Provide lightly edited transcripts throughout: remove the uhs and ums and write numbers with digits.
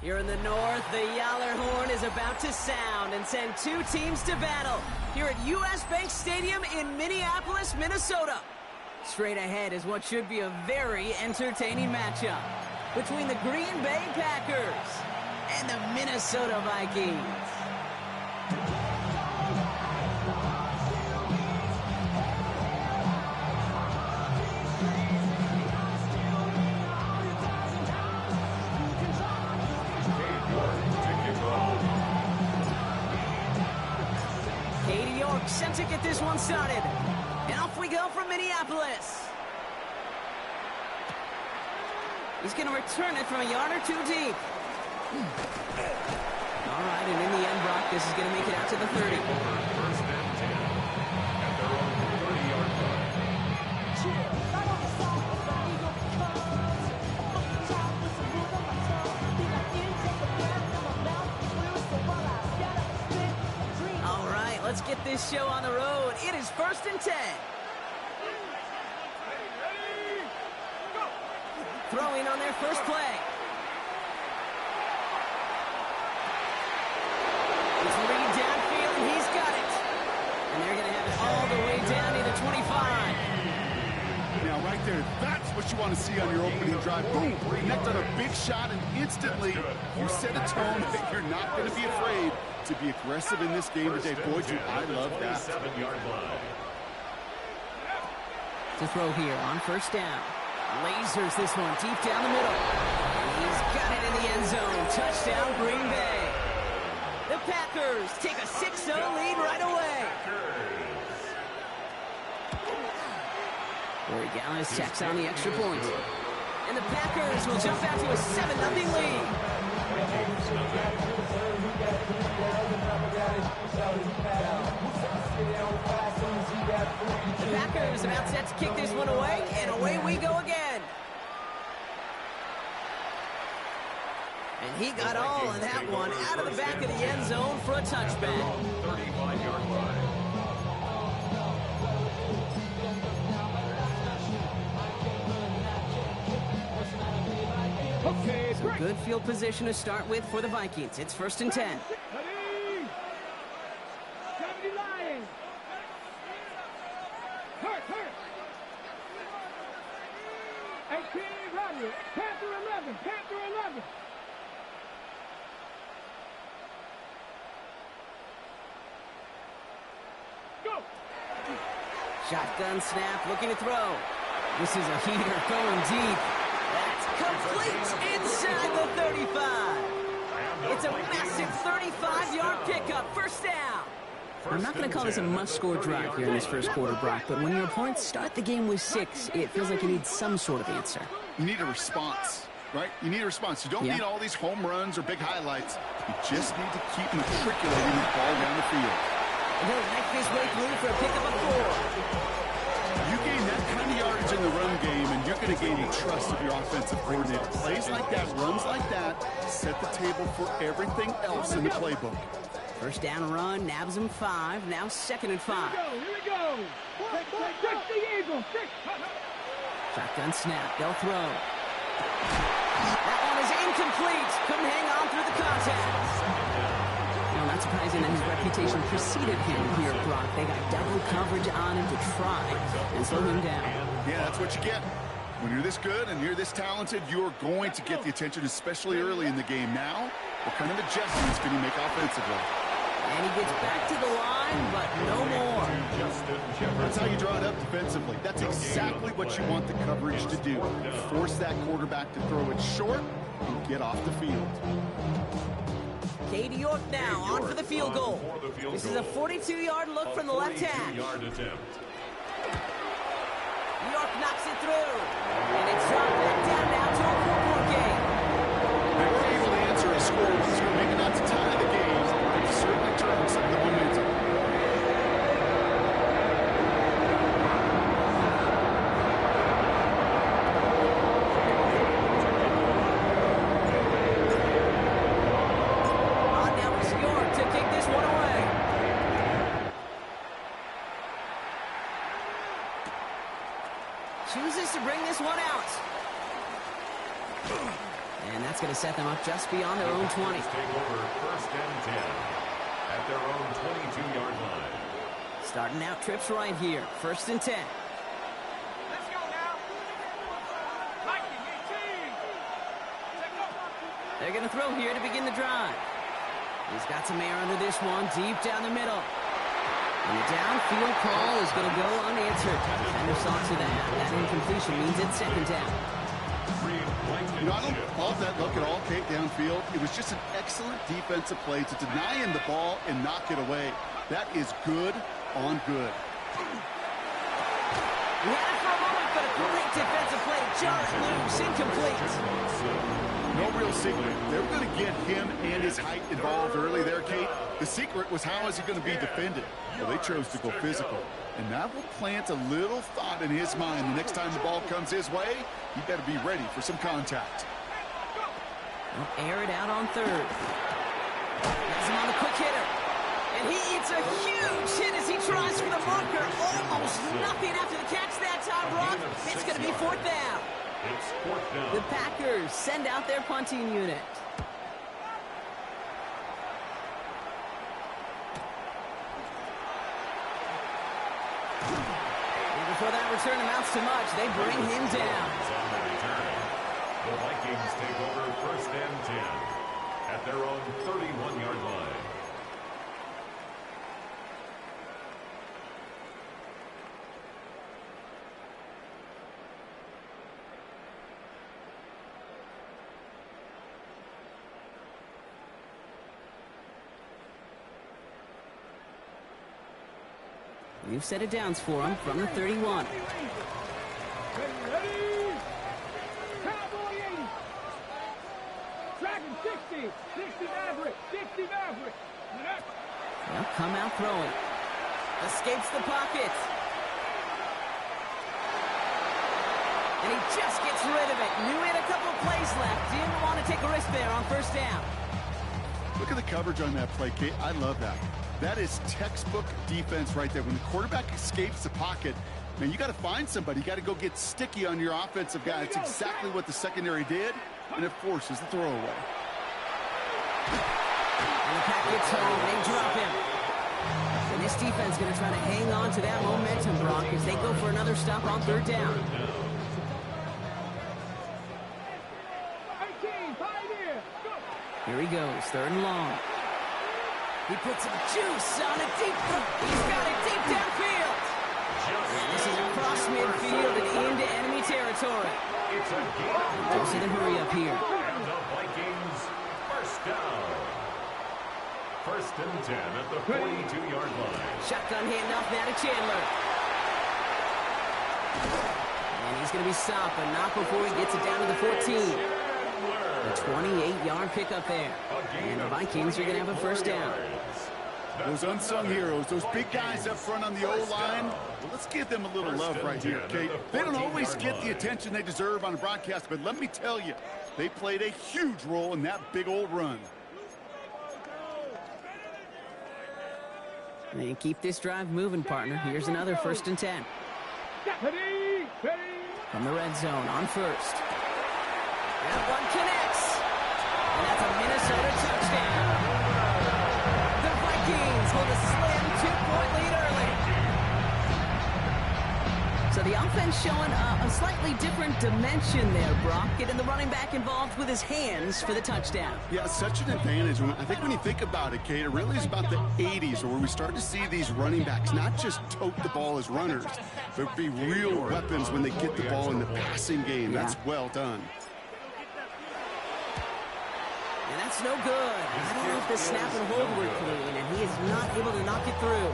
Here in the north, the Yaller horn is about to sound and send two teams to battle here at U.S. Bank Stadium in Minneapolis, Minnesota. Straight ahead is what should be a very entertaining matchup between the Green Bay Packers and the Minnesota Vikings. Sent to get this one started. And off we go from Minneapolis. He's going to return it from a yard or two deep. All right, and in the end, Brock, this is going to make it out to the 30. First and 10 at their own 30-yard line. Let's get this show on the road. It is 1st and 10. Throwing on their first play. It's Reed downfield, and he's got it. And they're going to have it all the way down to the 25. Now, right there, that's what you want to see on your opening drive. Boom, connect on a big shot, and instantly you set a tone that you're not going to be afraid to be aggressive in this game today. Boy, do I love that. 7-yard line. To throw here on first down. Lasers this one deep down the middle. He's got it in the end zone. Touchdown, Green Bay. The Packers take a 6-0 lead right away. Corey Gallis checks on the extra point. And the Packers will jump out to a 7-0 lead. The Packers about set to kick this one away, and away we go again. And he got all of that one out of the back of the end zone for a touchback. 35-yard line. Okay, so good field position to start with for the Vikings. It's 1st and 10. Shotgun snap, looking to throw. This is a heater going deep. That's complete inside the 35. It's a massive 35-yard pickup, first down. I'm not going to call this a must-score drive here in this first quarter, Brock, but when your opponents start the game with 6, it feels like you need some sort of answer. You need a response, right? You need a response. You don't need all these home runs or big highlights. You just need to keep matriculating the ball down the field. He'll make his way through for a pickup of 4. You gain that kind of yardage in the run game, and you're going to gain the trust of your offensive coordinator. Plays like that, runs like that, set the table for everything else in the playbook. First down run, nabs him 5, now 2nd and 5. Here we go. Six the Eagles. Shotgun snap, they'll throw. That one is incomplete. Couldn't hang on through the contact. Not surprising that his reputation preceded him here, Brock. They got double coverage on him to try and slow him down. Yeah, that's what you get. When you're this good and you're this talented, you're going to get the attention, especially early in the game. Now, what kind of adjustments can he make offensively? And he gets back to the line, but no more. That's how you draw it up defensively. That's exactly what you want the coverage to do. Force that quarterback to throw it short and get off the field. Katie York now on for the field goal. This is a 42-yard look from the left hash. York knocks it through. And it's dropped back down now to a 4-point game. They were able to answer a score, so maybe not to tie the game, but certainly turn some of the momentum. that's going to set them up just beyond their own 20. Take over first and 10 at their own 22-yard line. Starting out trips right here. First and 10. Let's go now. Viking 18. They're going to throw here to begin the drive. He's got some air under this one, deep down the middle. And the downfield call is going to go unanswered. Defender saw to that. That incompletion means it's second down. You know, I don't fault that look at all, Kate, downfield. It was just an excellent defensive play to deny him the ball and knock it away. That is good on good. He had it for a moment, but a great defensive play to jar it loose. Incomplete. No real secret. They were going to get him and his height involved early there, Kate. The secret was how is he going to be defended? Well, they chose to go physical. And that will plant a little thought in his mind. The next time the ball comes his way, he better be ready for some contact. They'll air it out on third. Has him on the quick hitter. And he eats a huge hit as he tries for the marker. Almost nothing after the catch that time, Brock. It's going to be fourth down. It's fourth down. The Packers send out their punting unit. And before that return amounts to much, they bring him down. On the return, the Vikings take over first and 10 at their own 31-yard line. We've set it downs for him from the 31. Ready. Cowboy 80. Dragon 60. 60 Maverick. 60 Maverick. They'll come out throwing. Escapes the pocket. And he just gets rid of it. Knew he had a couple of plays left. Didn't want to take a risk there on first down. Look at the coverage on that play, Kate. I love that. That is textbook defense right there. When the quarterback escapes the pocket, man, you got to find somebody. You got to go get sticky on your offensive guy. It's exactly what the secondary did, and it forces the throwaway. And the pack gets home. They drop him. And this defense is going to try to hang on to that momentum, Brock, as they go for another stop on third down. 18. Pioneer. Go. Here he goes, third and long. He puts some juice on a deep. He's got it deep downfield. This is across midfield and into enemy territory. It's a game. Don't see the hurry up here. And the Vikings first down. First and 10 at the 42-yard line. Shotgun handoff now to Chandler. And he's going to be stopped, but not before he gets it down to the 14. A 28-yard pickup there. And the Vikings are going to have a first down. Those unsung heroes, those big guys up front on the O-line, well, let's give them a little love right here, Kate. They don't always get the attention they deserve on a broadcast, but let me tell you, they played a huge role in that big old run. And keep this drive moving, partner. Here's another first and 10. Ready. From the red zone on first. That one connects. And that's a Minnesota touchdown. The Vikings hold a slim 2-point lead early. So the offense showing a slightly different dimension there, Brock. Getting the running back involved with his hands for the touchdown. Yeah, such an advantage. I think when you think about it, Kate, it really is about the 80s where we start to see these running backs not just tote the ball as runners, but be real weapons when they get the ball in the passing game. That's well done. And that's no good. I don't know if the snap and hold were clean, and he is not able to knock it through.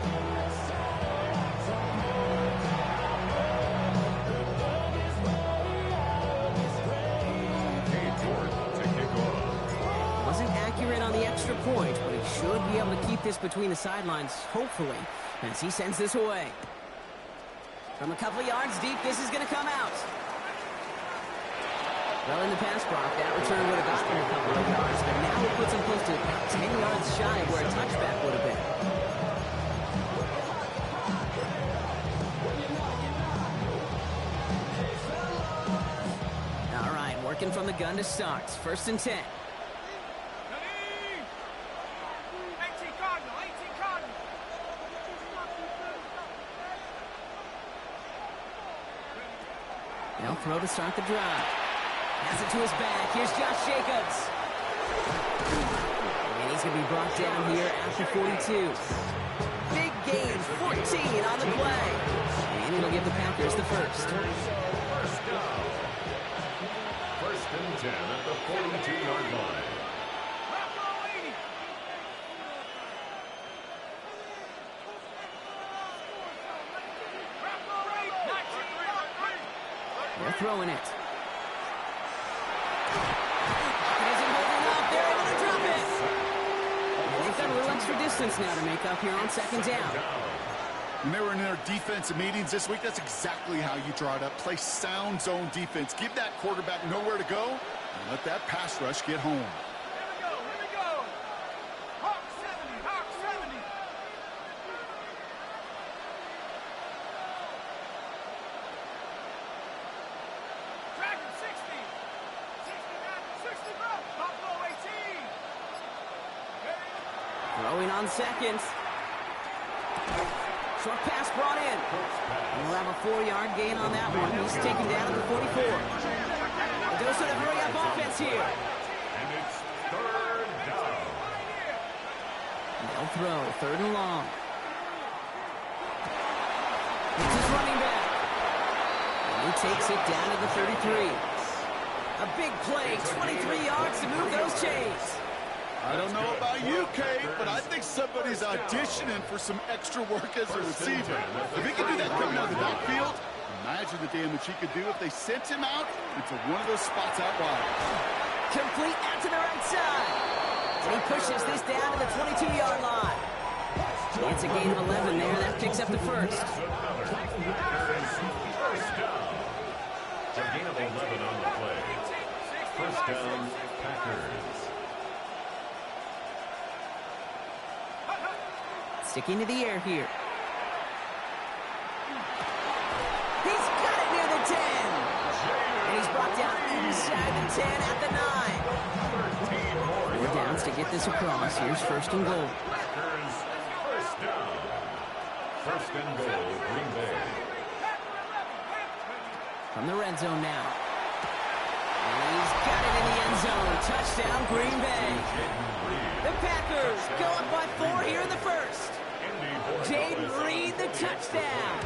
Wasn't accurate on the extra point, but he should be able to keep this between the sidelines, hopefully, as he sends this away. From a couple of yards deep, this is going to come out. Well, in the past, Brock, that return would have gotten him a couple of yards, but now it puts him close to 10 yards shy of where a touchback would have been. All right, working Formation from the gun to start. 1st and 10. They'll throw to start the drive. Has it to his back. Here's Josh Jacobs. And he's going to be brought down here after 42. Big gain, 14 on the play. And it'll give the Packers the first. First down. 1st and 10 at the 42-yard line. They're throwing it. Isn't holding up. They're able to drop it. And they've got a little extra distance now to make up here on 2nd down. When they were in their defensive meetings this week, that's exactly how you draw it up. Play sound zone defense. Give that quarterback nowhere to go and let that pass rush get home. Here we go. Hawk 70, Hawk 70. Dragon 60. 60, Buffalo 18. Throwing on 2nd. Short pass brought in. And we'll have a 4-yard gain on that one. He's taken down at the 44. Those are the hurry-up offense here. And it's 3rd down. They'll throw. 3rd and long. It's his running back. And he takes it down to the 33. A big play. 23 yards to move those chains. I don't know about you, Kate, but I think somebody's auditioning for some extra work as a receiver. If he can do that coming out of the backfield, imagine the damage he could do if they sent him out into one of those spots out wide. Complete out to the right side. And he pushes this down to the 22-yard line. It's a gain of 11 there. That picks up the first. First down. A gain of 11 on the play. 1st down, Packers. Sticking to the air here. He's got it near the 10. And he's brought down inside the 10 at the 9. 4 downs to get this across. Here's 1st and goal. Packers, 1st down. 1st and goal, Green Bay. From the red zone now. And he's got it in the end zone. Touchdown, Green Bay. The Packers go up by 4 here in the first. Jaden Reed, the touchdown.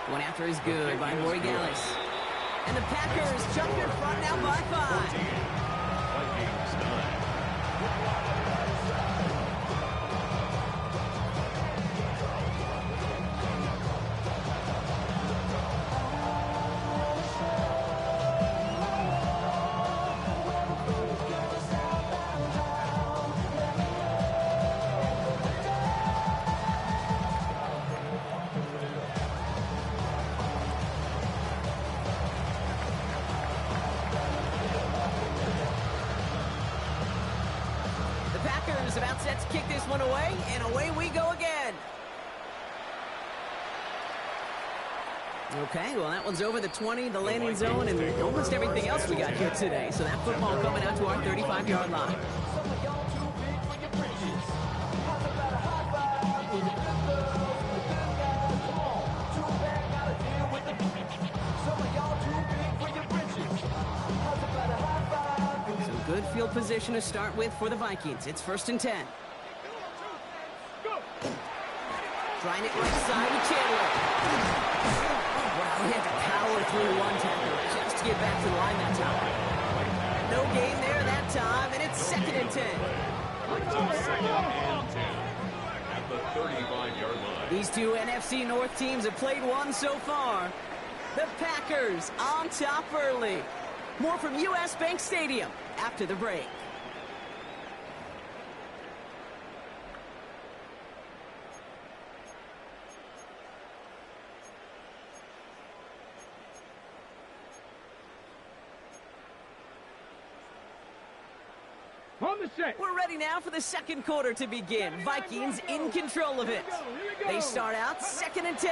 One after is good by Borregales. And the Packers jump in front now by 5. Vikings 9. About set to kick this one away, and away we go again. Okay, well, that one's over the 20, the landing zone, and almost everything else we got here today. So that football coming out to our 35-yard line. Good field position to start with for the Vikings. It's 1st and 10. Trying it right side to Chandler. Wow, he had to power through one tackle just to get back to the line that time. No gain there that time, and it's 2nd and 10. 2nd and 10 at the 35-yard line. These two NFC North teams have played one so far. The Packers on top early. More from U.S. Bank Stadium after the break. On the set. We're ready now for the second quarter to begin. Vikings in control of it. They start out 2nd and 10.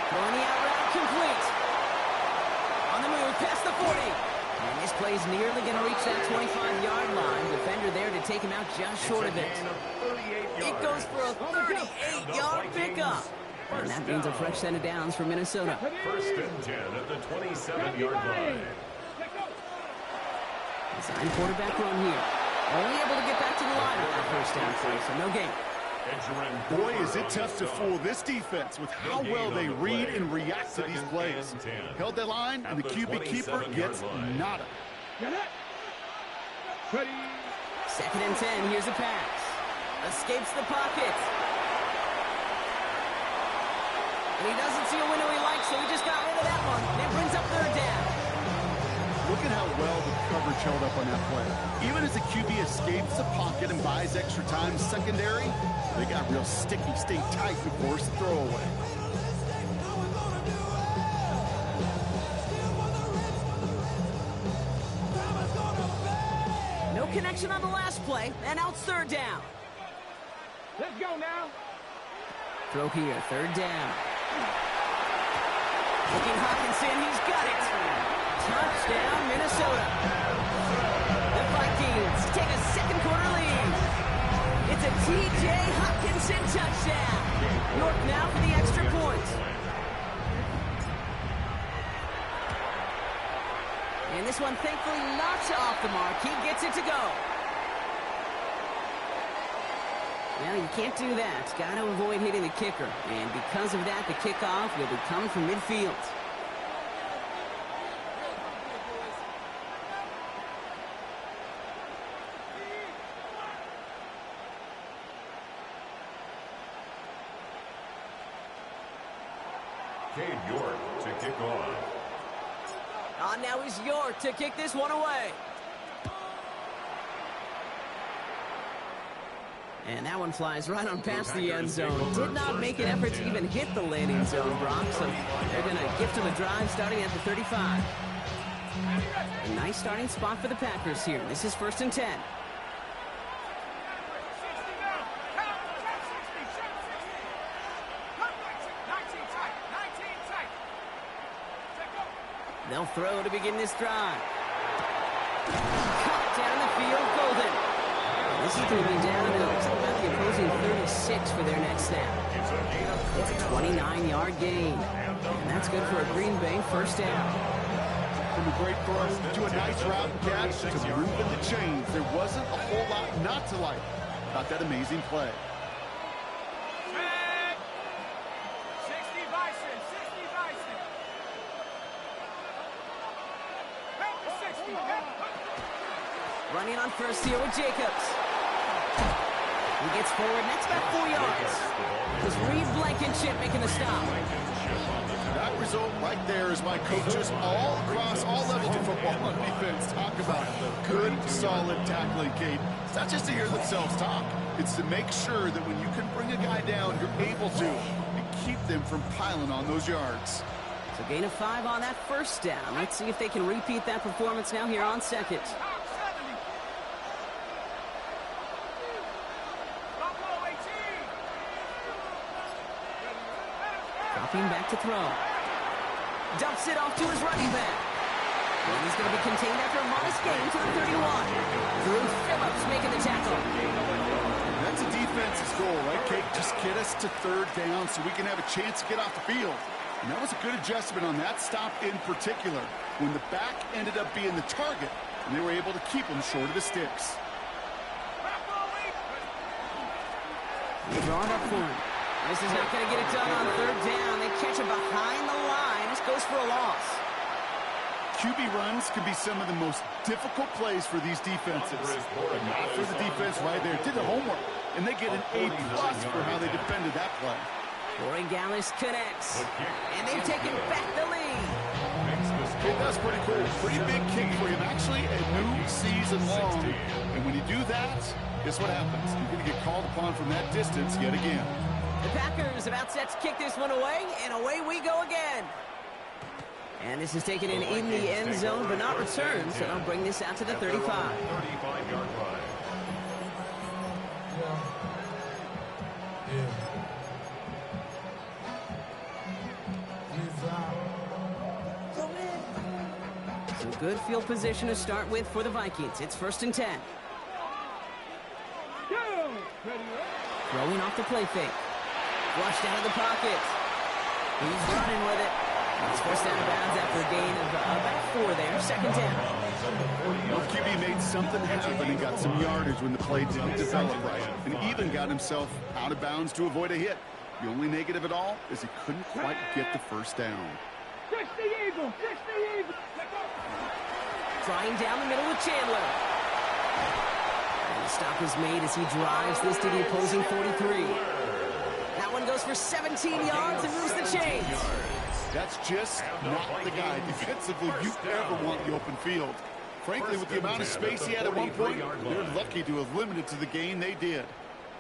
Throwing the out route complete. past the 40. And this play's nearly going to reach that 25-yard line. Defender there to take him out just short of it. It goes for a 38-yard pickup. And that means a fresh set of downs for Minnesota. First and 10 at the 27-yard line. Design quarterback run here. Only able to get back to the line on that first down play, so no gain. Boy, is it tough to fool this defense with how well they read and react to these plays. Held that line, and the QB keeper gets nada. Second and 10, here's a pass. Escapes the pocket. And he doesn't see a window he likes, so he just got rid of that one. And it brings up third down. Look at how well the coverage held up on that play. Even as the QB escapes the pocket and buys extra time secondary, they got real sticky, stay tight to force the throwaway. No connection on the last play, and now it's third down. Let's go now. Throw here, third down. Looking Hawkinson, he's got it. Touchdown, Minnesota. The Vikings take a second quarter lead. It's a T.J. Hawkinson touchdown. York now for the extra point. And this one thankfully not off the mark. He gets it to go. Well, you can't do that. Got to avoid hitting the kicker. And because of that, the kickoff will be coming from midfield. York to kick off. On now is York to kick this one away. And that one flies right on past the end zone. Did not make an effort to even hit the landing zone, Brock. So they're going to gift him a drive starting at the 35. A nice starting spot for the Packers here. This is first and 10. They'll throw to begin this drive. Caught down the field, Golden. This is going to be down to about the opposing 36 for their next snap. It's a 29-yard gain. And that's good for a Green Bay first down. From a great throw to a nice route and catch to moving the chains, there wasn't a whole lot not to like about that amazing play. Running on first here with Jacobs. He gets forward, and that's about 4 yards. It was Reed Blankenship making the stop. That result right there is why coaches all across all levels of football on defense talk about good, solid tackling, Kate. It's not just to hear themselves talk. It's to make sure that when you can bring a guy down, you're able to, and keep them from piling on those yards. So gain of 5 on that first down. Let's see if they can repeat that performance now here on second. Dropping back to throw. Dumps it off to his running back. And he's going to be contained after a modest gain to the 31. Drew Phillips making the tackle. That's a defense's goal, right, Kate? Just get us to third down so we can have a chance to get off the field. And that was a good adjustment on that stop in particular, when the back ended up being the target, and they were able to keep him short of the sticks. They draw it up for him. This is not going to get it done on third down. They catch him behind the line. This goes for a loss. QB runs can be some of the most difficult plays for these defenses. But not for the defense right there. Did the homework, and they get an A+ for how they defended that play. Corey Gallis connects, and they've taken back the lead. Hey, that's pretty cool. Pretty big kick for him. Actually, a new season long. And when you do that, guess what happens? You're going to get called upon from that distance yet again. The Packers about set to kick this one away, and away we go again. And this is taken in the end zone, but not returned, so they'll bring this out to the 35. 35-yard line. Good field position to start with for the Vikings. It's 1st and 10. Throwing off the play fake. Flushed out of the pocket. He's running with it. He's forced out of bounds after a gain of about 4 there. 2nd down. Well, QB made something happen and got some yardage when the play didn't develop right, and even got himself out of bounds to avoid a hit. The only negative at all is he couldn't quite get the 1st down. Trying down the middle with Chandler. And the stop is made as he drives this to the opposing 43. That one goes for 17 yards and moves the chains. That's just not the guy defensively you ever want in the open field. Frankly, with the amount of space he had at one point, they're lucky to have limited to the gain they did.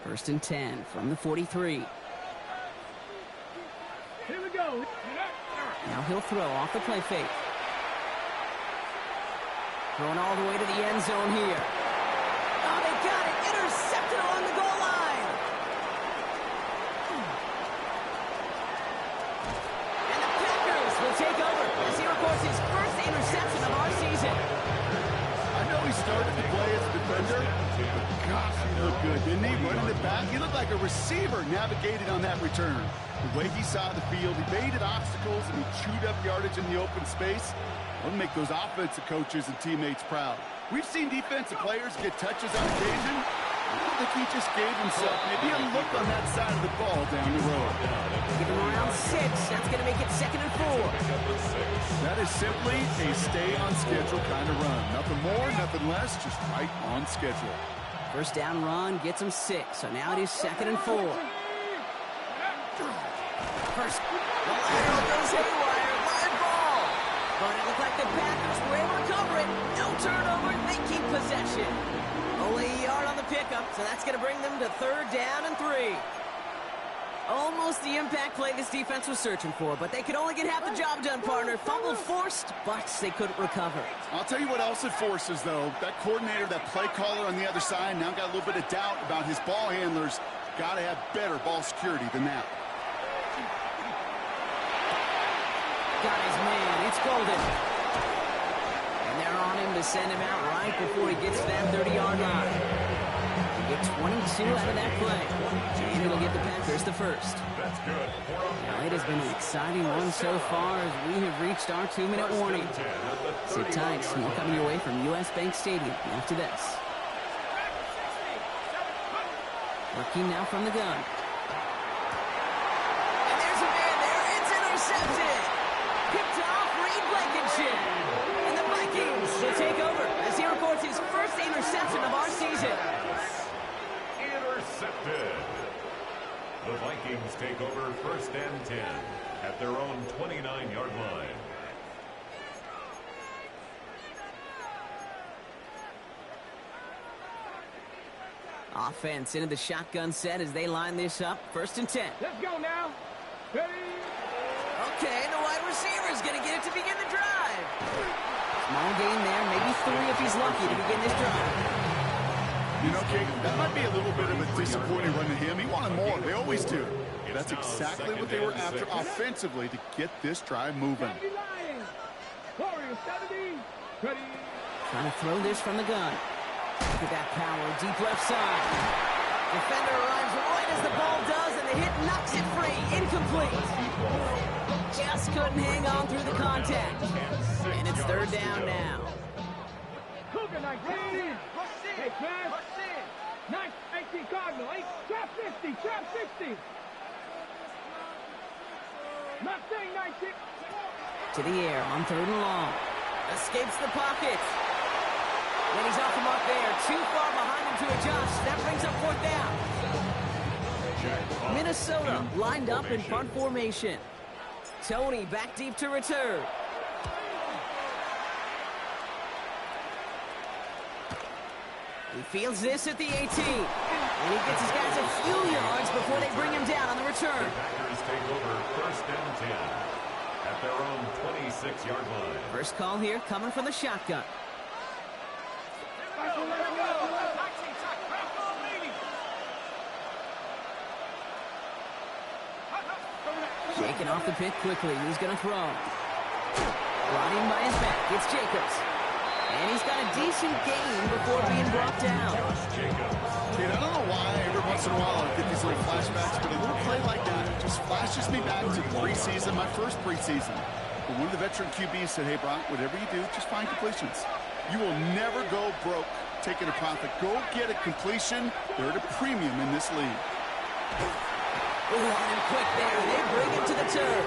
1st and 10 from the 43. Here we go. Now he'll throw off the play fake. Throwing all the way to the end zone here. Oh, they got it. Intercepted along the goal line. And the Packers will take over as he records his 1st interception of our season. I know he started to play as a defender, but gosh, he looked good, didn't he? Running it back, he looked like a receiver navigated on that return. The way he saw the field, he baited obstacles, and he chewed up yardage in the open space. That'll make those offensive coaches and teammates proud. We've seen defensive players get touches on occasion. I don't think he just gave himself maybe a look on that side of the ball down the road. Give him around 6. That's going to make it 2nd and 4. That is simply a stay-on-schedule kind of run. Nothing more, nothing less, just right on schedule. 1st down run gets him 6. So now it is 2nd and 4. First, the lateral goes haywire. Live ball. But it looked like the Packers were able to cover it. No turnover. They keep possession. Only a yard on the pickup, so that's going to bring them to 3rd down and 3. Almost the impact play this defense was searching for, but they could only get half the job done, partner. Fumble forced, but they couldn't recover. I'll tell you what else it forces, though. That coordinator, that play caller on the other side, now got a little bit of doubt about his ball handlers. Got to have better ball security than that. Got his man. It's Golden. And they're on him to send him out right before he gets to that 30-yard line. They get 22 out of that play. And it'll give the Packers the 1st. That's good. Now, it has been an exciting one so far as we have reached our 2-minute warning. Sit tight. More coming your way from U.S. Bank Stadium after this. Working now from the gun. And there's a man there. It's intercepted. Picked off Reed Blankenship. And the Vikings will take over as he records his 1st interception of our season. Intercepted. The Vikings take over 1st and 10 at their own 29-yard line. Offense into the shotgun set as they line this up. 1st and 10. Let's go now. Ready? Okay, the wide receiver's going to get it to begin the drive. Small gain there, maybe 3 if he's lucky to begin this drive. You know, Kate, that might be a little bit of a disappointing run to him. He wanted more. They always do. That's exactly what they were after offensively to get this drive moving. Warriors 70. Ready? Trying to throw this from the gun. Look at that power, deep left side. Defender arrives right as the ball does, and the hit knocks it free. Incomplete. Just couldn't hang on through the contact. And it's 3rd down now. Cougar 19. Hey, class. 19 Cardinal. 8, trap 50, trap 60. Mustang 19. To the air on 3rd and long. Escapes the pocket. When he's off the mark there, too far behind him to adjust. That brings up 4th down. Minnesota lined up in punt formation. Tony back deep to return. He fields this at the 18. And he gets his guys a few yards before they bring him down on the return. The Packers take over 1st and 10 at their own 26-yard line. First call here coming from the shotgun. Shaking off the pick quickly. He's going to throw. Brought in by his back. It's Jacobs. And he's got a decent gain before being brought down. Dude, I don't know why every once in a while I get these little flashbacks, but a little play like that just flashes me back to preseason, my first preseason. But one of the veteran QBs said, hey, Brock, whatever you do, just find completions. You will never go broke taking a profit. Go get a completion. They're at a premium in this league. Ooh, and quick there. They bring him to the turf.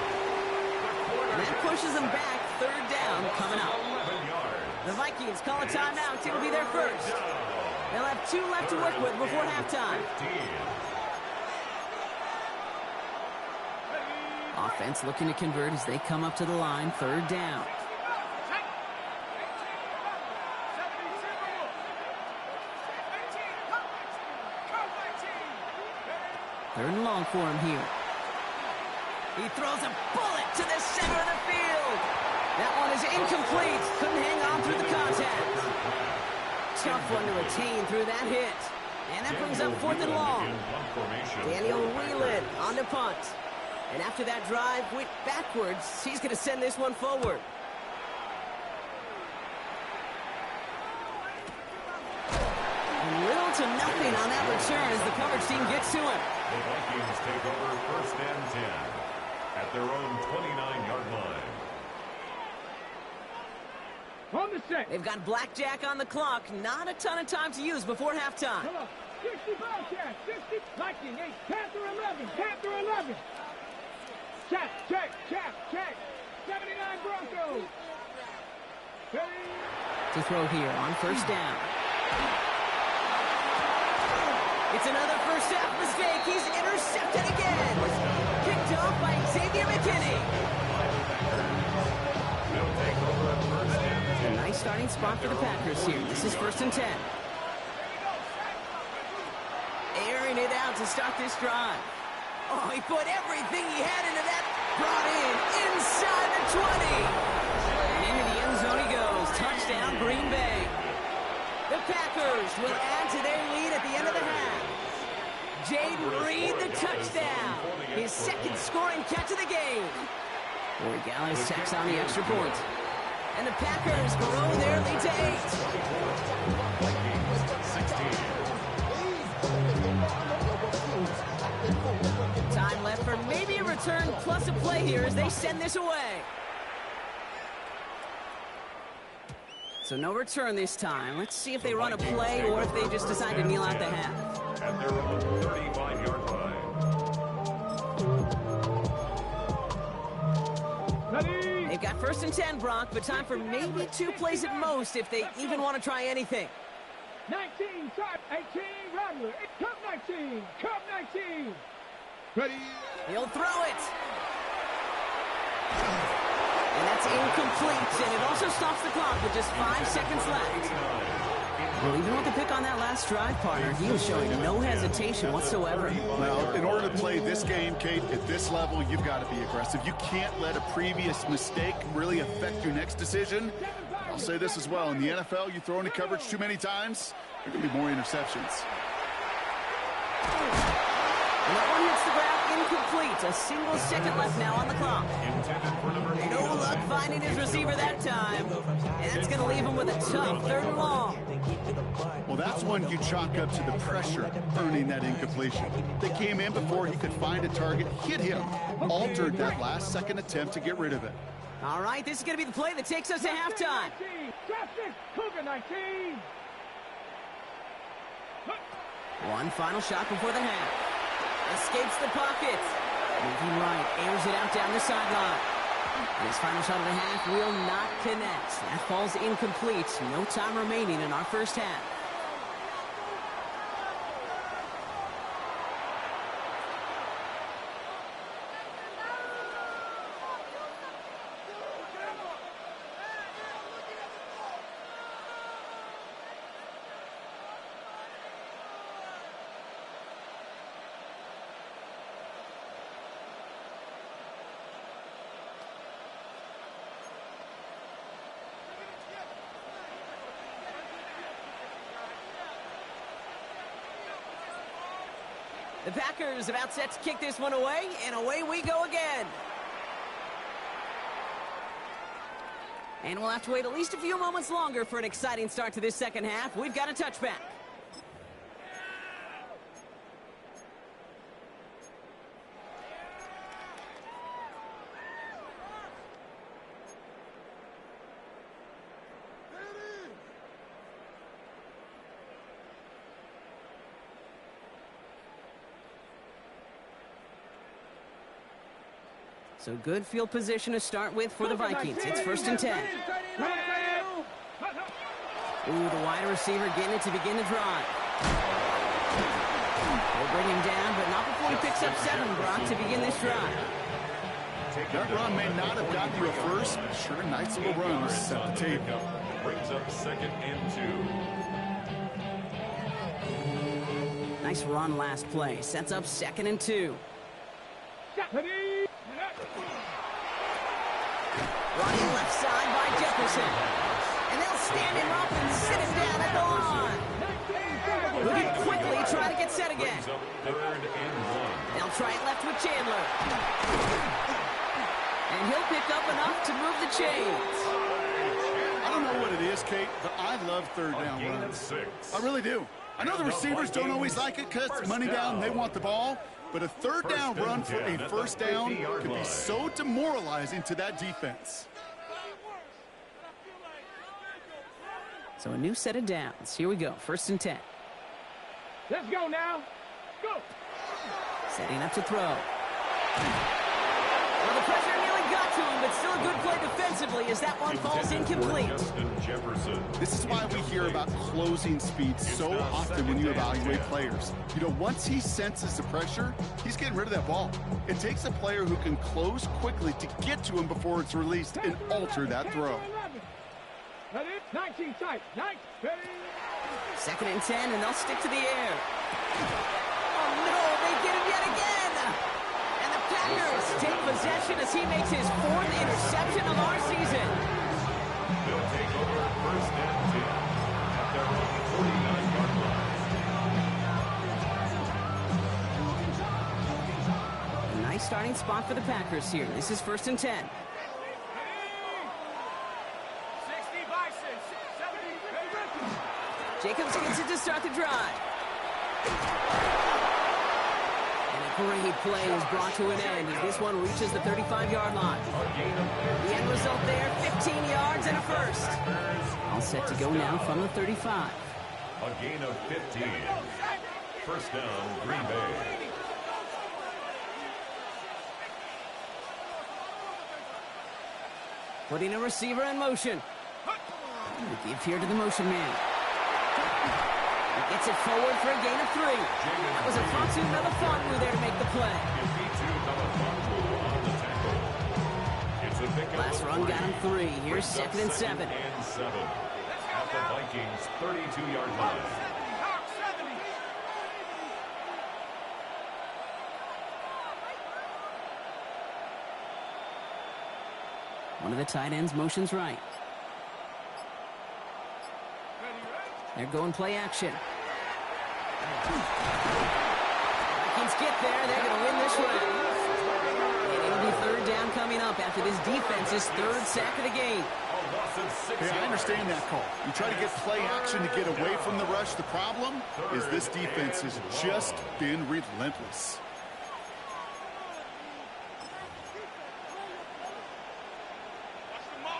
And that pushes them back. Third down coming up. The Vikings call a timeout. It'll be their first. They'll have 2 left to work with before halftime. Offense looking to convert as they come up to the line. Third down. Third and long for him here. He throws a bullet to the center of the field. That one is incomplete. Couldn't hang on through the contact. Tough one to attain through that hit. And that brings up 4th and long. Daniel Whelan on the punt. And after that drive went backwards, he's going to send this one forward. Little to nothing on that return as the coverage team gets to him. The Vikings take over 1st and 10 at their own 29-yard line. On the set. They've got blackjack on the clock. Not a ton of time to use before halftime. Come on. 60 Bobcats. 60. Viking 8. Panther 11. Panther 11. Check, check, check, check. 79 Broncos. To throw here on first down. It's another first half mistake. He's intercepted again. Picked off by Xavier McKinney. A nice starting spot for the Packers here. This is 1st and 10. Airing it out to start this drive. Oh, he put everything he had into that. Brought in inside the 20. And into the end zone he goes. Touchdown, Green Bay. The Packers will add to their lead at the end of the half. Jaden Reed, the touchdown. His 2nd scoring catch of the game. Corey Gallis tacks on the extra point. And the Packers grow their lead to 8. Time left for maybe a return plus a play here as they send this away. So no return this time. Let's see if they run a play or if they just decide to kneel out the half. At their own 35-yard line. They've got 1st and 10, Brock, but time for maybe 2 plays at most if they even want to try anything. 19, start, 18, Rattler, Cup 19, Cup 19. Ready? He'll throw it. And that's incomplete, and it also stops the clock with just 5 seconds left. Well, even with the pick on that last drive, partner, he was showing no hesitation whatsoever. Well, in order to play this game, Kate, at this level, you've got to be aggressive. You can't let a previous mistake really affect your next decision. I'll say this as well. In the NFL, you throw into coverage too many times, there are going to be more interceptions. And that one hits the ground incomplete. A single second left now on the clock. No luck finding his receiver that time. And that's going to leave him with a tough 3rd and long. Well, that's one you chalk up to the pressure earning that incompletion. They came in before he could find a target, hit him, altered that last second attempt to get rid of it. All right, this is going to be the play that takes us to halftime. Cougar 19. One final shot before the half. Escapes the pocket. Moving right, airs it out down the sideline. His final shot of the half will not connect. That falls incomplete. No time remaining in our first half. The Packers about set to kick this one away, and away we go again. And we'll have to wait at least a few moments longer for an exciting start to this second half. We've got a touchback. So good field position to start with for the Vikings. It's 1st and 10. Ooh, the wide receiver getting it to begin the drive. They'll bring him down, but not before he picks up 7, Brock, to begin this drive. That run may not have gotten you a first, but sure, nice little run to set the table. Brings up 2nd and 2. Nice run last play. Sets up 2nd and 2. Running left side by Jefferson. And they'll stand him up and sit him down at the line. Looking quickly, try to get set again. 3rd and 1. They'll try it left with Chandler. And he'll pick up enough to move the chains. I don't know what it is, Kate, but I love 3rd down Gain of runs. 6. I really do. I know the receivers don't always like it because it's money down and they want the ball, but a 3rd down run for a 1st down can be so demoralizing to that defense. So a new set of downs. Here we go. 1st and 10. Let's go now. Go. Setting up to throw. Well, the pressure nearly got to him, but still a good play defensively as that one falls incomplete. This is why we hear about closing speed so often when you evaluate players. You know, once he senses the pressure, he's getting rid of that ball. It takes a player who can close quickly to get to him before it's released and alter that throw. 19 tight. 9. 2nd and 10, and they'll stick to the air. Oh, no, they get him yet again. And the Packers take possession as he makes his 4th interception of our season. They'll take over 1st and 10 at their own 49-yard line. A nice starting spot for the Packers here. This is 1st and 10. Jacobs gets it to start the drive. And a great play is brought to an end as this one reaches the 35-yard line. The end result there, 15 yards and a first. All set to go now from the 35. A gain of 15. 1st down, Green Bay. Putting a receiver in motion. The give here to the motion man. He gets it forward for a gain of 3. That was a Fonsu Melifonwu there to make the play. Last run got him 3. Here's 2nd and 7. And 7 at the Vikings' 32-yard line. One of the tight ends motions right. They're going play action. Vikings get there. They're going to win this one. And it'll be 3rd down coming up after this defense's 3rd sack of the game. Hey, I understand that call. You try to get play action to get away from the rush. The problem is this defense has just been relentless.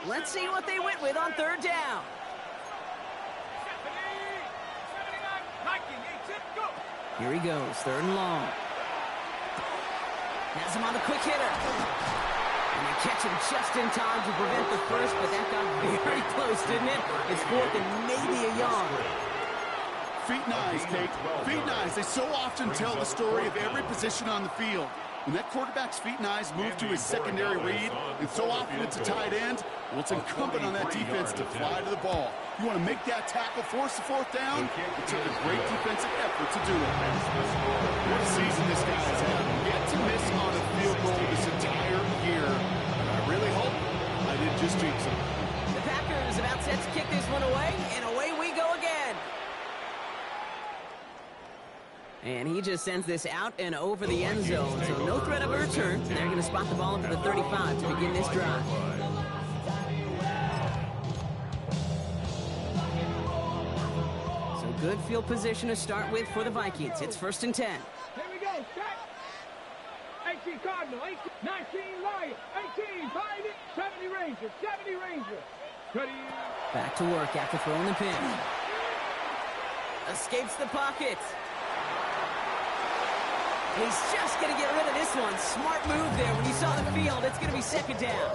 Let's see what they went with on 3rd down. Here he goes, 3rd and long. Has him on the quick hitter. And they catch him just in time to prevent the first, but that got very close, didn't it? It's 4th and maybe a yard. Feet and eyes, Kate. Feet and eyes. They so often tell the story of every position on the field. When that quarterback's feet and eyes move to his secondary read, and so often it's a tight end, well, it's incumbent on that defense to fly to the ball. You want to make that tackle, force the 4th down? It took a great defensive effort to do it. What a season this guy has had. Yet to miss on a field goal this entire year. And I really hope I didn't just jinx him. The Packers about set to kick this one away, and away we go again. And he just sends this out and over the end zone, so no threat of a return. They're going to spot the ball up at the 35 to begin this drive. good field position to start with for the Vikings. It's 1st and 10. Here we go. Set. 18 Cardinal. 19 Lion. 18 Pioneer. 70 Ranger. 70 Ranger. Ready. Back to work after throwing the pin. Escapes the pocket. He's just going to get rid of this one. Smart move there. When you saw the field, it's going to be 2nd down.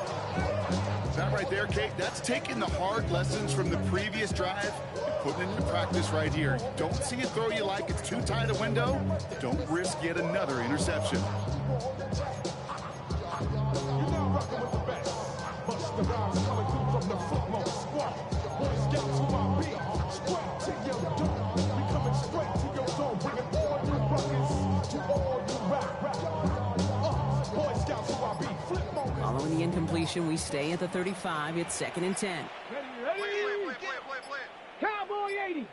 That right there, Kate, that's taking the hard lessons from the previous drive and putting it into practice right here. You don't see a throw you like, it's too tight a window. Don't risk yet another interception. Following the incompletion, we stay at the 35. It's 2nd and 10. Ready. Cowboy 80.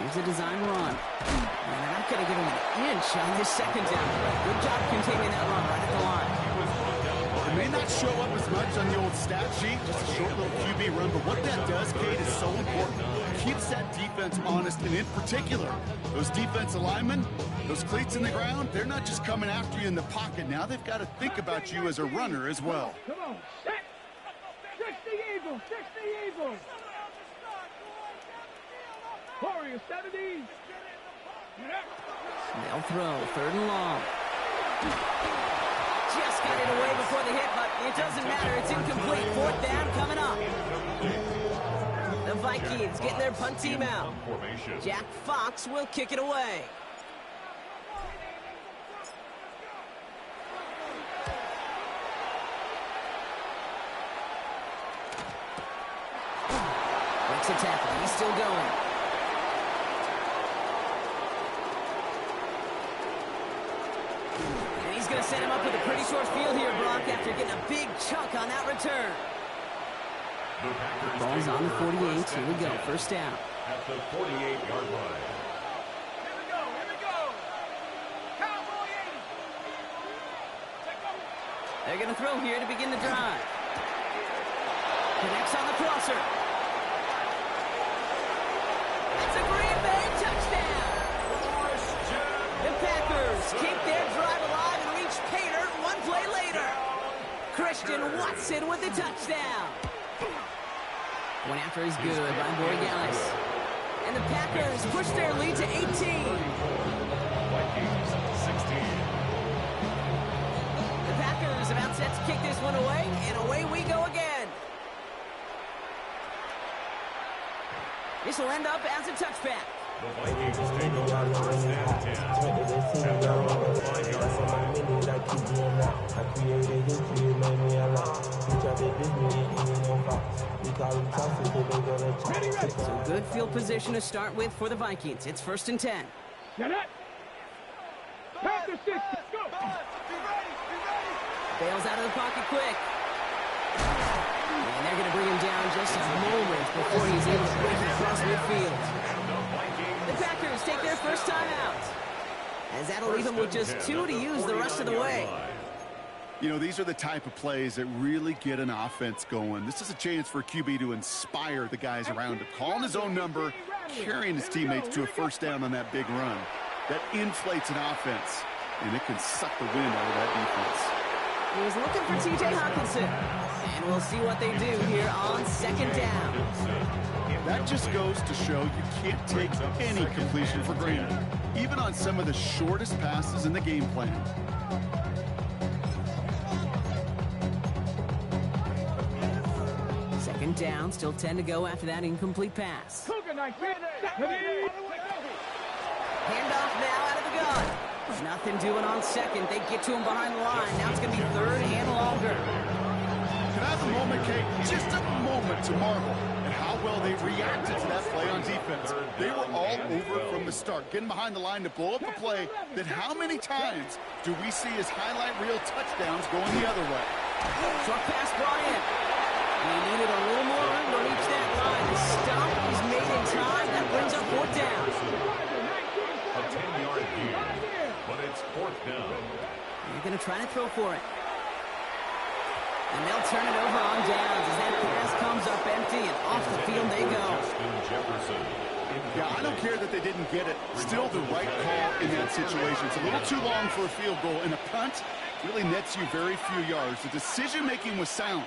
Here's a design run. And they're not going to give him an inch on this 2nd down. Good job containing that run right at the line. It may not show up as much on the old stat sheet, just a short little QB run, but what that does, Kate, is so important. It keeps that defense honest, and in particular, those defensive linemen, those cleats in the ground, they're not just coming after you in the pocket. Now they've got to think about you as a runner as well. Come on. Set. 60 Eagles. 60 Eagles. Warriors 70. They'll throw 3rd and long. Just got it away before the hit, but it doesn't matter. It's incomplete. 4th down coming up. The Vikings getting their punt team out. Jack Fox will kick it away. Breaks a tackle. He's still going. And he's going to set him up with a pretty short field here, Brock, after getting a big chunk on that return. Ball's on the 48. Here we go. 1st down. At the 48-yard line. Here we go. Cowboy 80. They're going to throw here to begin the drive. Connects on the crosser. It's a Green Bay touchdown. The Packers keep their drive alive and reach pay dirt 1 play later. Christian Watson with the touchdown. One after is good by Borregales. And the Packers push their lead to 18. Vikings 16. The Packers about set to kick this one away, and away we go again. This will end up as a touchback. The Vikings take over 1st and 10. At their own 5-yard line. So good field position to start with for the Vikings. It's 1st and 10. Get it. Panther 6. Go. Bails out of the pocket quick. And they're going to bring him down just a moment before he's able to break across midfield. The Packers take their first time out, as that'll leave them with just 2 to use the rest of the way. You know, these are the type of plays that really get an offense going. This is a chance for QB to inspire the guys around him. Calling his own number, carrying his teammates to a 1st down on that big run. That inflates an offense, and it can suck the wind out of that defense. He was looking for T.J. Hawkinson, and we'll see what they do here on 2nd down. That just goes to show you can't take any completion for granted, even on some of the shortest passes in the game plan. 2nd down, still 10 to go after that incomplete pass. Handoff now out of the gun. Nothing doing on 2nd. They get to him behind the line. Now it's going to be 3rd and longer. Can I have a moment, Kate? Just a moment to marvel at how well they reacted to that play on defense. They were all over from the start, getting behind the line to blow up a play that how many times do we see as highlight reel touchdowns going the other way? Short pass brought in. He needed a little more room to reach that line. The stop is made in time. That brings up 4th down. A 10-yard gain, but it's 4th down. They're going to try to throw for it. And they'll turn it over on downs as that pass comes comes up empty, and off the field they go. Yeah, I don't care that they didn't get it. Still the right call in that situation. It's a little too long for a field goal, and a punt really nets you very few yards. The decision-making was sound.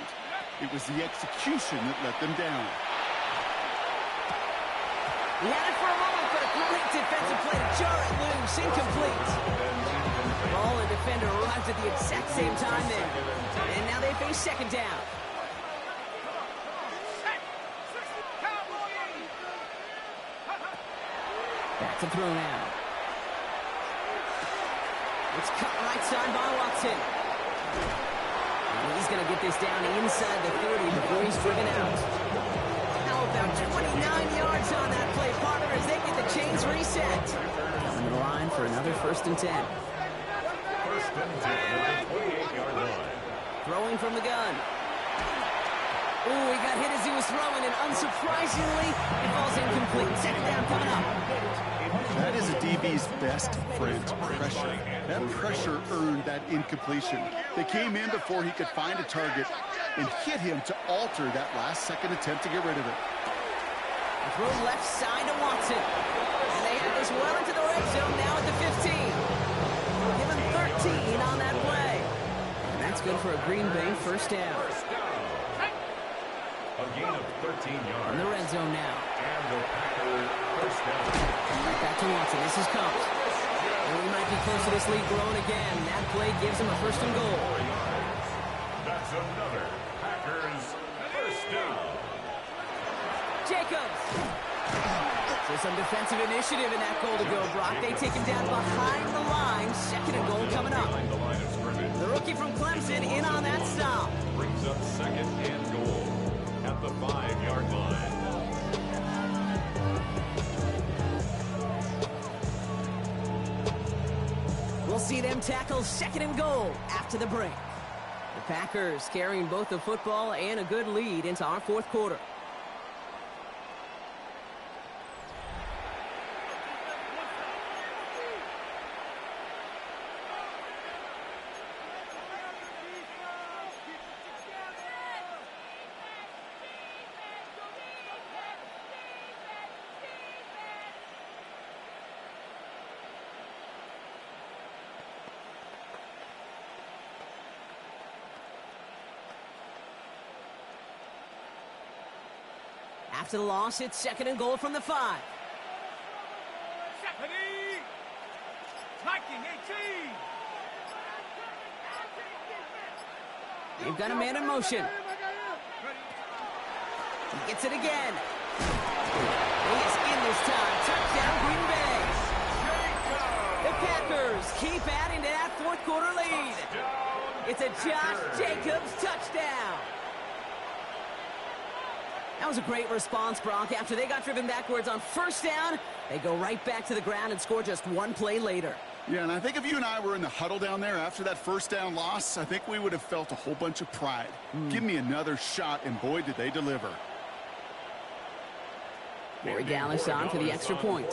It was the execution that let them down. He had it for a moment, but a great defensive play to jar it loose. Incomplete. Ball and defender arrived at the exact same time there. And now they face second down. Back to throw now. It's cut right side by Watson. And he's going to get this down inside the 30 before he's driven out. Now about 29 yards on that play, partner, as they get the chains reset. Coming to the line for another 1st and 10. 1st and 10 at the 28-yard line. Throwing from the gun. Ooh, he got hit as he was throwing, and unsurprisingly, it falls incomplete. Second down coming up. That is a DB's best friend, pressure. That pressure earned that incompletion. They came in before he could find a target and hit him to alter that last-second attempt to get rid of it. Throw left side to Watson. And they have this well into the red zone now at the 15. Give him 13 on that play. And that's good for a Green Bay 1st down. A gain of 13 yards. In the red zone now. And the Packers 1st down. Right back to Watson. This is Combs. And we might be close to this lead growing again. That play gives him a 1st and goal. That's another Packers 1st down. Jacobs. So some defensive initiative in that goal to go, Brock. They take him down behind the line. 2nd and goal coming up. Behind the line of scrimmage. The rookie from Clemson in on that stop. Brings up 2nd and goal at the 5-yard line. We'll see them tackle 2nd and goal after the break. The Packers carrying both the football and a good lead into our 4th quarter. After the loss, it's 2nd and goal from the 5. They've got a man in motion. He gets it again. He is in this time. Touchdown, Green Bay. The Packers keep adding to that 4th quarter lead. It's a Josh Jacobs touchdown. That was a great response, Brock. After they got driven backwards on 1st down, they go right back to the ground and score just 1 play later. Yeah, and I think if you and I were in the huddle down there after that 1st down loss, I think we would have felt a whole bunch of pride. Give me another shot, and boy, did they deliver. Corey Dallas on for the extra point.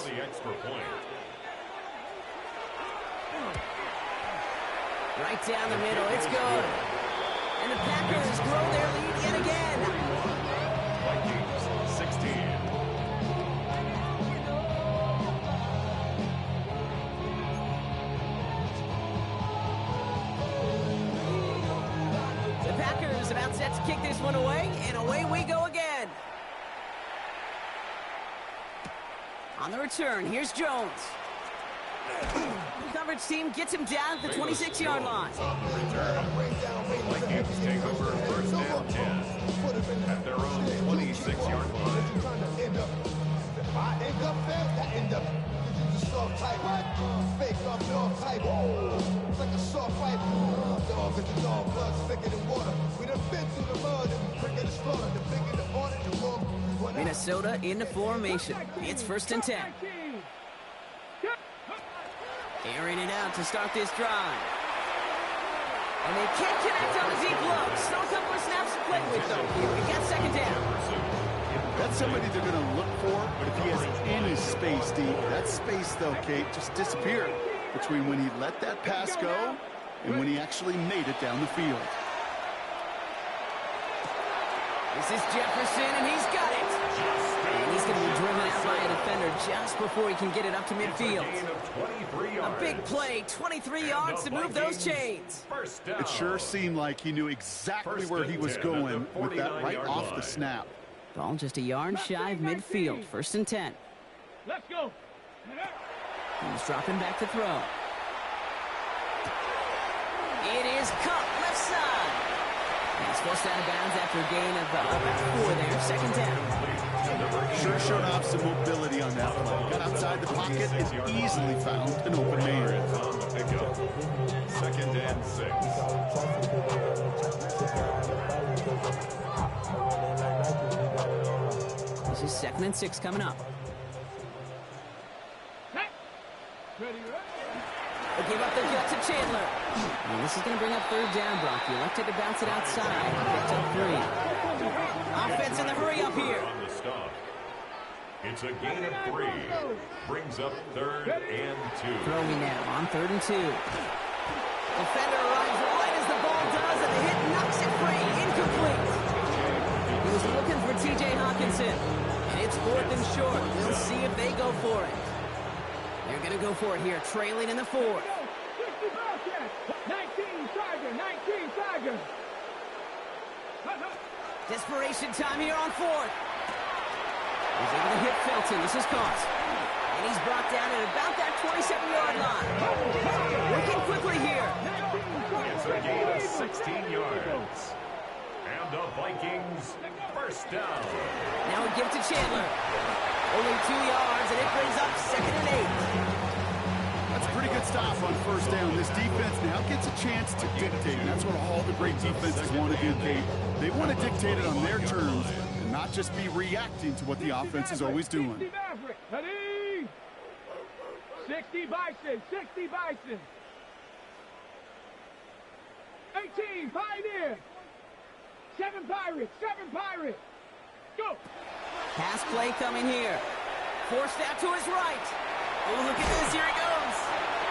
Right down the middle, it's good. And the Packers grow their lead yet again. Vikings 16. The Packers about set to kick this one away, and away we go again. On the return, here's Jones. The coverage team gets him down at the 26-yard line. On the return, the Vikings take over 1st and 10 at their own 26-yard line. Minnesota into formation. It's 1st and 10. Airing it out to start this drive. And they can't connect on the deep look. Still a couple of snaps to play with, though. We got 2nd down. That's somebody they're going to look for if he has any space deep. That space, though, Kate, just disappeared between when he let that pass go and when he actually made it down the field. This is Jefferson, and he's got it. And he's going to be driven out by a defender just before he can get it up to midfield. A big play, 23 yards to move those chains. It sure seemed like he knew exactly where he was going with that right off the snap. Ball just a yard shy of midfield. 1st and 10. Let's go. He's dropping back to throw. It is Cup, left side. He's forced out of bounds after a gain of about 4 there. 2nd down. Sure showed off some mobility on that play. Got outside the pocket and easily found an open man. 2nd and 6. This is 2nd and 6 coming up. Ready, They give up the gut to Chandler. And this is going to bring up 3rd down, Brock. He elected to bounce it outside. Picked up 3. Offense in the hurry up here. On the stop. It's a gain of 3. Brings up 3rd and 2. Throwing now on 3rd and 2. Defender arrives right as the ball does, and the hit knocks it free. Incomplete. He was looking for T.J. Hawkinson. And it's 4th and short. We'll see if they go for it. They're going to go for it here, trailing in the 4th. 19 Tiger, 19 Tiger. Desperation time here on 4th. He's able to hit Felton. This is caught. And he's brought down at about that 27-yard line. Working quickly here. It's a gain of 16 yards. And the Vikings 1st down. Now we give it to Chandler. Only 2 yards, and it brings up 2nd and 8. That's a pretty good stop on 1st down. This defense now gets a chance to dictate, and that's what all the great defenses want to do, Kate. They want to dictate it on their terms and not just be reacting to what the offense is always doing. 60 Maverick. Ready? 60 Bison, 60 Bison. 18 Pioneer. 7 Pirates, 7 Pirates. Go. Pass play coming here. Forced out to his right. Oh, look at this. Here he goes.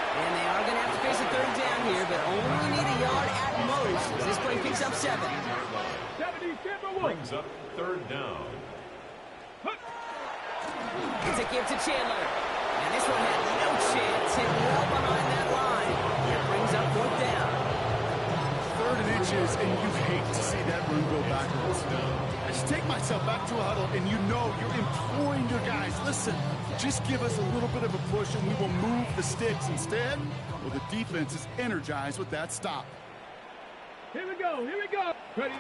And they are going to have to face a 3rd down here, but only need a yard at most as this play picks up 7. 70 Timberwolves. Brings up 3rd down. It's a give to Chandler. And this one had no chance. Hit well behind that line. That brings up 4th down. 3rd and inches, and you hate to see that run go backwards. I just take myself back to a huddle, and you know you're imploring your guys, listen, just give us a little bit of a push, and we will move the sticks. Instead, well, the defense is energized with that stop. Here we go, here we go. Ready?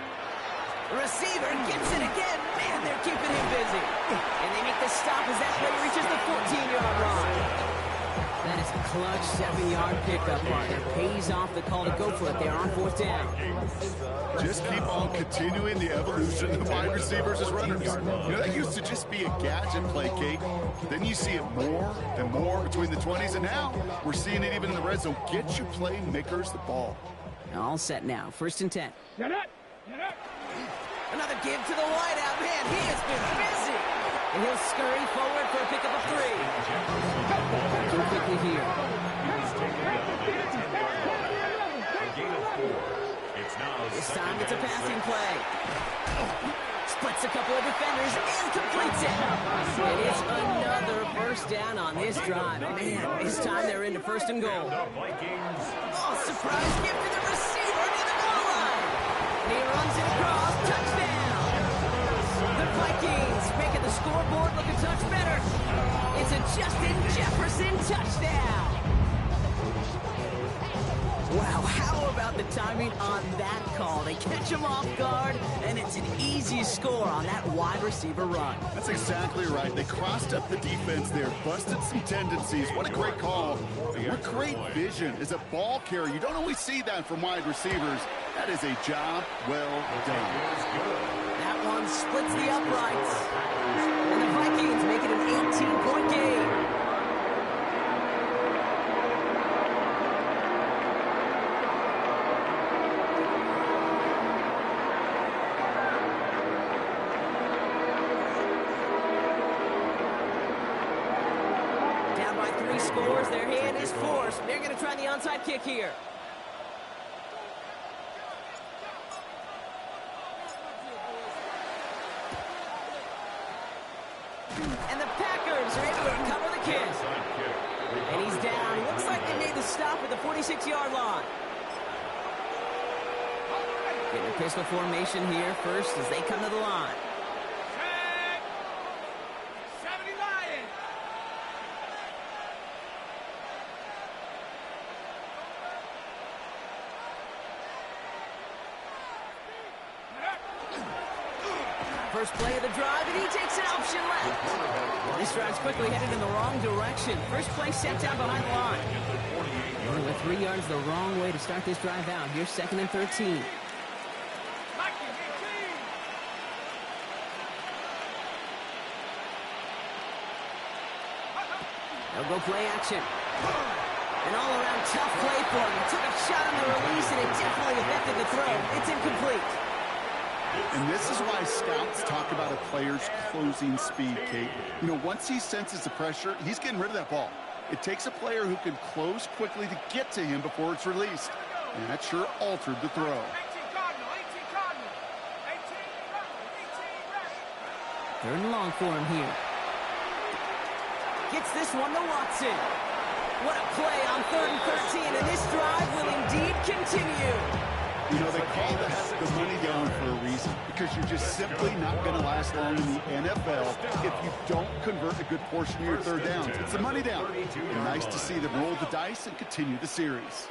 Receiver gets it again. Man, they're keeping him busy. And they make the stop as that play reaches the 14-yard line. That is a clutch 7-yard pickup, partner. Pays off the call to go for it there on 4th down. Just keep on continuing the evolution of wide receivers as runners. You know, that used to just be a gadget play, Kate. Then you see it more and more between the 20s, and now we're seeing it even in the red zone. Get your playmakers the ball. All set now. 1st and 10. Get up, get up. Another give to the wideout. Man, he has been busy. And he'll scurry forward for a pickup of 3. Too quickly here. This time it's a passing play. Splits a couple of defenders and completes it. It is another 1st down on this drive. Man, this time they're into 1st and goal. Oh, surprise give to the receiver near the goal line. And he runs it across. Touchdown. The Vikings making the scoreboard look a touch better. It's a Justin Jefferson touchdown. Wow, how about the timing on that call? They catch him off guard, and it's an easy score on that wide receiver run. That's exactly right. They crossed up the defense there, busted some tendencies. What a great call. And what great vision as a ball carrier. You don't always see that from wide receivers. That is a job well done. That one splits the uprights. And the Vikings make it an 18-point game. Scores, their hand is forced. They're going to try the onside kick here. And the Packers are able to recover the kick. And he's down. He looks like they made the stop at the 46-yard line. Getting a pistol formation here first as they come to the line. Check. 70 Lions. First play of the drive, and he takes an option left. This drive's quickly headed in the wrong direction. First play set down behind the line. Only with 3 yards the wrong way to start this drive out. Here's 2nd and 13. They'll go play action. An all-around tough play for him. He took a shot on the release, and it definitely affected the throw. It's incomplete. And this is why scouts talk about a player's closing speed, Kate. You know, once he senses the pressure, he's getting rid of that ball. It takes a player who can close quickly to get to him before it's released. And that sure altered the throw. 18 Cardinal, 18 Cardinal, 18 Third and long for him here. Gets this one to Watson. What a play on 3rd and 13, and this drive will indeed continue. You know, they call this the money down for a reason, because you're just simply not going to last long in the NFL if you don't convert a good portion of your third downs. It's the money down. And nice to see them roll the dice and continue the series.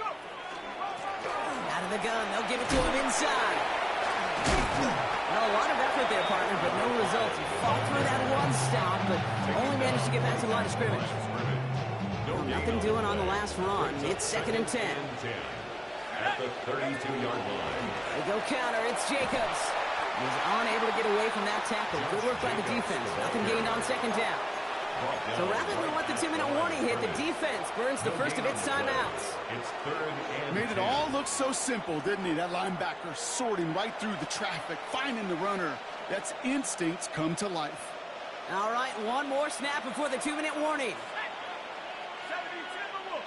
Out of the gun, they'll give it to him inside. Well, a lot of effort there, partner, but no results. He fought through that one stop, but only managed to get back to the line of scrimmage. Nothing doing on the last run. It's 2nd and 10. At the 32-yard line. They go counter. It's Jacobs. He's unable to get away from that tackle. Good work by the defense. Nothing gained on 2nd down. So rather than let the 2-minute warning hit, the defense burns the first of its timeouts. It's 3rd and Made it all look so simple, didn't he? That linebacker sorting right through the traffic, finding the runner. That's instincts come to life. All right, one more snap before the 2-minute warning. 70 Timberwolves.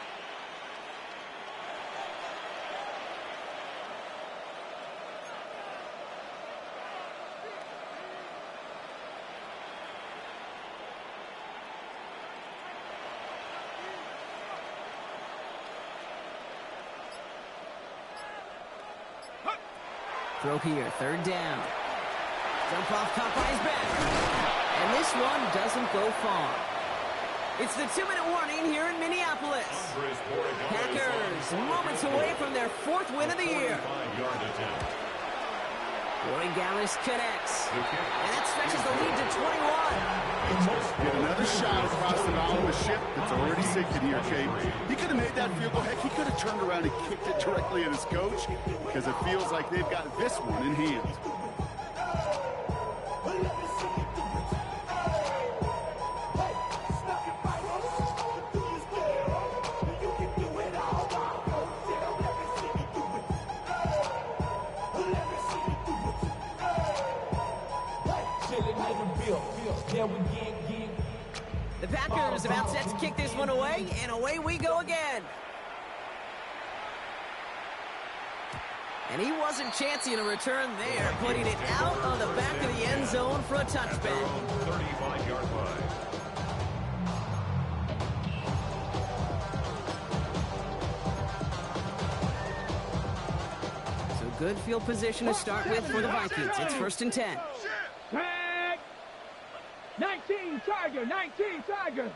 Throw here, 3rd down. Jump off, caught by his back. And this one doesn't go far. It's the 2-minute warning here in Minneapolis. Packers moments away from their 4th win of the year. Corey Gallis connects. And that stretches the lead to 21. Get another shot across the bow of a ship that's already sinking here, Kate. He could have made that field goal. Heck, he could have turned around and kicked it directly at his coach, because it feels like they've got this one in hand. The Packers about set to kick this one away, and away we go again. And he wasn't chancing a return there, putting it out on the back of the end zone for a touchback. 35-yard line. So good field position to start with for the Vikings. It's 1st and 10. Tag. 19 Tiger, 19 Tiger.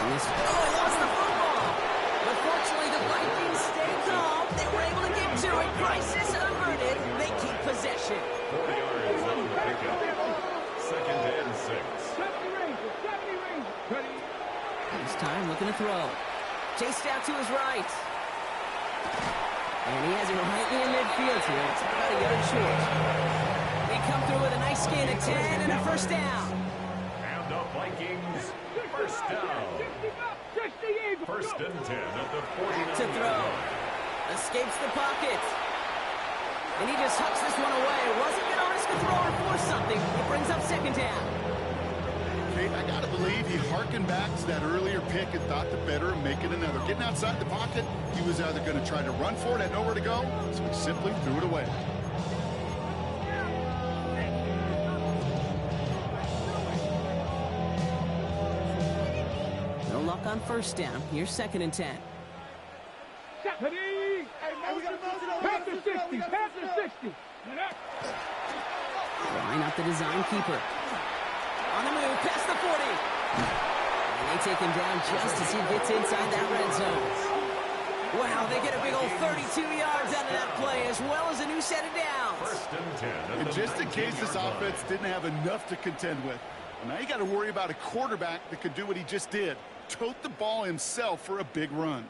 Lost the football. But fortunately, the Vikings stay calm. They were able to get to it. Crisis averted. They keep possession. 40 yards on the pickup. 2nd and 6. 70 Rangers, 70 Rangers. This time looking to throw. Chased out to his right. And he has it right in midfield here. It's about a yard short. They come through with a nice gain of 10 and a 1st down. And the Vikings, 1st down. 1st and 10 at the 49. To throw. Escapes the pocket. And he just hucks this one away. Wasn't going to risk a throw or force something. It brings up 2nd down. Hey, I got to believe he harkened back to that earlier pick and thought the better of making another. Getting outside the pocket, he was either going to try to run for it, had nowhere to go, so he simply threw it away. No luck on first down. Here's 2nd and 10. Panther 60, Panther 60. Line up the design keeper. On the move, past the 40. And they take him down just as he gets inside that red zone. Wow, they get a big old 32 yards out of that play, as well as a new set of downs. 1st and 10. And just in case this offense didn't have enough to contend with, well, now you got to worry about a quarterback that could do what he just did. Tote the ball himself for a big run.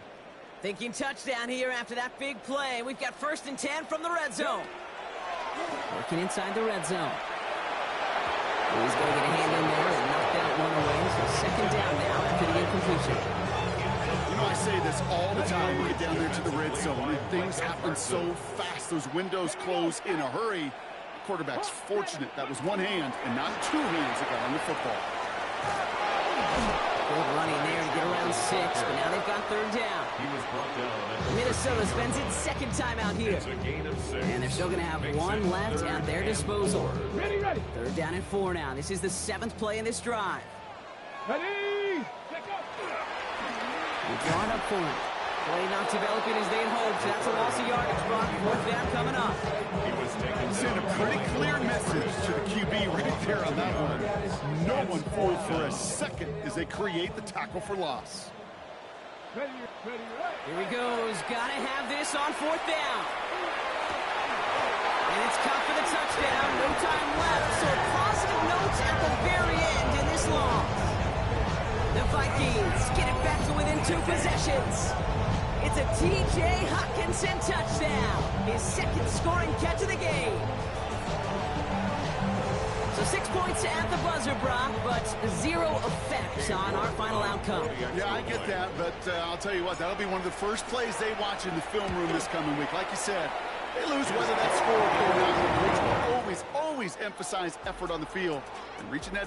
Thinking touchdown here after that big play. We've got 1st and 10 from the red zone. Working inside the red zone. He's going to get a hand in there and knock that one away. So 2nd down now after the incompletion. You know, I say this all the time when we get down there to the red zone, and things happen so fast. Those windows close in a hurry. The quarterback's fortunate that was one hand and not two hands that got on the football. Good running there to get around 6, but now they've got 3rd down. He was brought down. Minnesota spends its 2nd time out here. It's a gain of 6. And they're still going to have one left at their disposal. Ready. 3rd down and 4 now. This is the 7th play in this drive. Ready. Check up. They draw it up for him. Play not developing as they had hoped. That's a loss of yardage, Brock. 4th down coming up. He was taken Send a pretty clear message to the QB right there on that one. No one fooled for a second as they create the tackle for loss. Ready. Here he goes. Got to have this on 4th down. And it's caught for the touchdown. No time left. So positive notes at the very end in this loss. The Vikings get it back to within 2 possessions. It's a T.J. Hockenson touchdown. His 2nd scoring catch of the game. So 6 points at the buzzer, Brock, but 0 effect on our final outcome. Yeah, I get that, but I'll tell you what, that'll be one of the first plays they watch in the film room this coming week. Like you said, they lose whether that score or not. Always emphasize effort on the field and reaching that